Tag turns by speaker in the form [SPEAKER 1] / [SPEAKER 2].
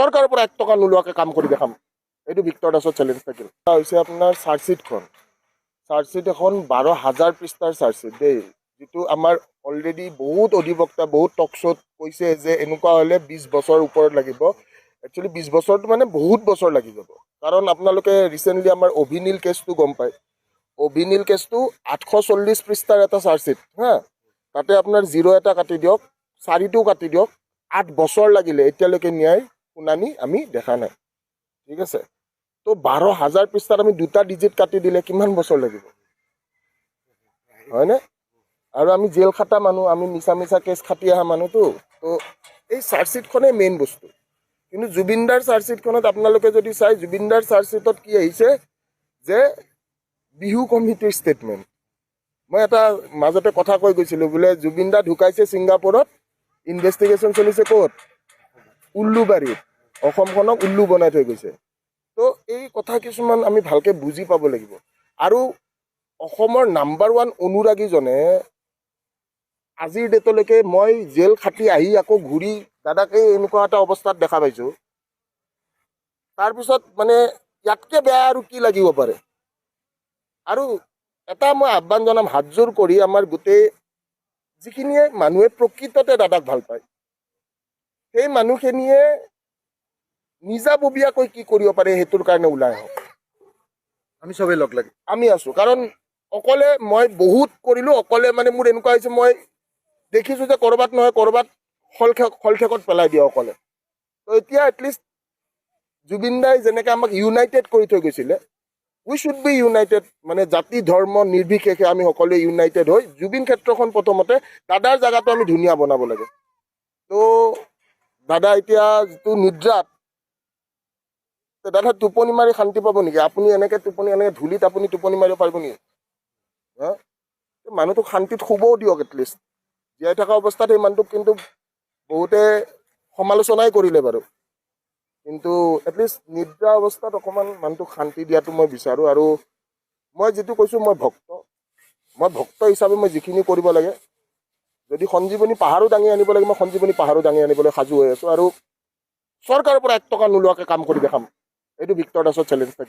[SPEAKER 1] চৰকাৰৰ পৰা 1 টকা নোলোৱাকৈ কাম কৰি দেখাম। এইটো ভিক্টৰ দাসৰ চেলেঞ্জ থাকিল। হৈছে আপোনাৰ চাৰ্জশ্বিটখন, চাৰ্জশ্বিট এখন 12,000 পৃষ্ঠাৰ চাৰ্জশ্বিট দেই, যিটো আমাৰ অলৰেডি বহুত অধিবক্তা বহুত টক শ্ব'ত কৈছে যে এনেকুৱা হ'লে 20 বছৰ ওপৰত লাগিব। একচুৱেলি 20 বছৰটো মানে বহুত বছৰ লাগি যাব, কাৰণ আপোনালোকে ৰিচেণ্টলি আমাৰ অভিনীল কেছটো গম পায়। অভিনীল কেছটো 840 পৃষ্ঠাৰ এটা চাৰ্জশ্বিট হা, তাতে আপোনাৰ 0 এটা কাটি দিয়ক, 4টো কাটি দিয়ক, 8 বছৰ লাগিলে, এতিয়ালৈকে ন্যায় শুনানি আমি দেখা নাই। ঠিক আছে, তো 12,000 পৃষ্ঠাত আমি 2টা ডিজিট কাটি দিলে কিমান বছৰ লাগিব, হয়নে? আৰু আমি জেল খাটা মানুহ, আমি মিছা কেছ খাটি অহা মানুহতো, তো এই চাৰ্জশ্বিটখনেই মেইন বস্তু। কিন্তু জুবিনদাৰ চাৰ্জশ্বিটখনত আপোনালোকে যদি চাই, জুবিনদাৰ চাৰ্জশ্বিটত কি আহিছে যে বিহু কমিটিৰ ষ্টেটমেণ্ট। মই এটা মাজতে কথা কৈ গৈছিলোঁ, বোলে জুবিনদা ঢুকাইছে ছিংগাপুৰত, ইনভেষ্টিগেশ্যন চলিছে ক'ত, উল্লুবাৰীত, অসমখনক উল্লু বনাই থৈ গৈছে। তো এই কথা কিছুমান আমি ভালকৈ বুজি পাব লাগিব। আৰু অসমৰ নাম্বাৰ 1 অনুৰাগীজনে আজিৰ ডেটলৈকে, মই জেল খাটি আহি আকৌ ঘূৰি দাদাকে এনেকুৱা এটা অৱস্থাত দেখা পাইছোঁ, তাৰপিছত মানে ইয়াতকৈ বেয়া আৰু কি লাগিব পাৰে। আৰু এটা মই আহ্বান জনাম, হাতযোৰ কৰি আমাৰ গোটেই যিখিনিয়ে মানুহে প্ৰকৃততে দাদাক ভাল পায়, সেই মানুহখিনিয়ে নিজাববীয়াকৈ কি কৰিব পাৰে সেইটোৰ কাৰণে ওলাই আহক।
[SPEAKER 2] আমি চবেই লগ লাগি
[SPEAKER 1] আমি আছোঁ, কাৰণ অকলে মই বহুত কৰিলোঁ, অকলে মানে মোৰ এনেকুৱা হৈছে, মই দেখিছোঁ যে ক'ৰবাত নহয় ক'ৰবাত শলঠেকত পেলাই দিয়ে অকলে। তো এতিয়া এটলিষ্ট জুবিনদাই যেনেকৈ আমাক ইউনাইটেড কৰি থৈ গৈছিলে, উই শুড বি ইউনাইটেড, মানে জাতি ধৰ্ম নিৰ্বিশেষে আমি সকলোৱে ইউনাইটেড হৈ জুবিন ক্ষেত্ৰখন প্ৰথমতে দাদাৰ জেগাটো আমি ধুনীয়া বনাব লাগে। তো দাদা এতিয়া যিটো নিদ্ৰাত, দাদা টোপনি মাৰি শান্তি পাব নেকি? আপুনি এনেকৈ ধূলিত আপুনি টোপনি মাৰিব পাৰিব নেকি? হা, মানুহটোক শান্তিত শুবও দিয়ক এটলিষ্ট। জীয়াই থকা অৱস্থাত সেই মানুহটোক কিন্তু বহুতে সমালোচনাই কৰিলে বাৰু, কিন্তু এটলিষ্ট নিদ্ৰা অৱস্থাত অকণমান মানুহটোক শান্তি দিয়াটো মই বিচাৰোঁ। আৰু মই যিটো কৈছোঁ, মই ভক্ত হিচাপে মই যিখিনি কৰিব লাগে, যদি সঞ্জীৱনী পাহাৰো দাঙি আনিব লাগে, মই সঞ্জীৱনী পাহাৰো দাঙি আনিবলৈ সাজু হৈ আছোঁ। আৰু চৰকাৰৰ পৰা 1 টকা নোলোৱাকৈ কাম কৰি দেখাম। এইটো ভিক্টৰ দাসৰ চেলেঞ্জ থাকে।